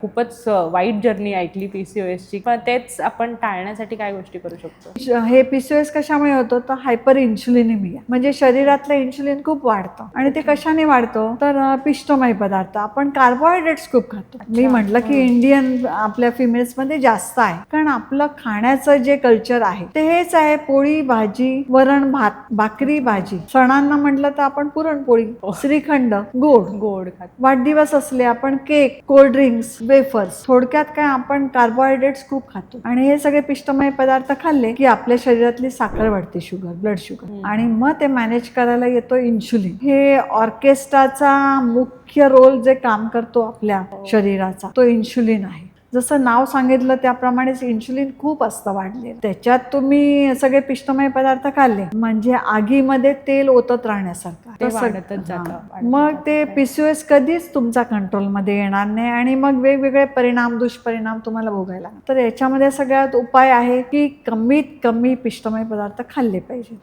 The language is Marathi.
खूपच वाईट जर्नी ऐकली पीसीओएसची, पण तेच आपण टाळण्यासाठी काय गोष्टी करू शकतो? हे पीसीओएस कशामुळे होतं तर हायपर इन्शुलिनिमिया, म्हणजे शरीरातलं इन्शुलिन खूप वाढतं. आणि ते कशाने वाढतं तर पिष्टमय पदार्थ, आपण कार्बोहायड्रेट्स खूप खातो. मी म्हटलं की इंडियन आपल्या फिमेल्समध्ये जास्त आहे, कारण आपलं खाण्याचं जे कल्चर आहे ते हेच आहे, पोळी भाजी, वरण भात, भाकरी भाजी. सणांना म्हटलं तर आपण पुरणपोळी, श्रीखंड, गोड गोड खात. वाढदिवस असले आपण केक, कोल्ड ड्रिंक्स, वेफर्स. थोडक्यात काय, आपण कार्बोहायड्रेट्स खूप खातो आणि हे सगळे पिष्टमय पदार्थ खाल्ले की आपल्या शरीरातली साखर वाढते, शुगर, ब्लड शुगर, आणि मग ते मॅनेज करायला येतो इन्शुलिन. हे ऑर्केस्ट्राचा मुख्य रोल जे काम करतो आपल्या शरीराचा, तो इन्शुलिन आहे. जसं नाव सांगितलं त्याप्रमाणेच इन्शुलिन खूप असतं वाढले. त्याच्यात तुम्ही सगळे पिष्टमय पदार्थ खाल्ले म्हणजे आगीमध्ये तेल ओतत राहण्यासारखं ते वाढतच जातं. मग ते पीसीओएस कधीच तुमचा कंट्रोलमध्ये येणार नाही आणि मग वेगवेगळे परिणाम, दुष्परिणाम तुम्हाला भोगायला. तर याच्यामध्ये सगळ्यात उपाय आहे की कमीत कमी पिष्टमय पदार्थ खाल्ले पाहिजे.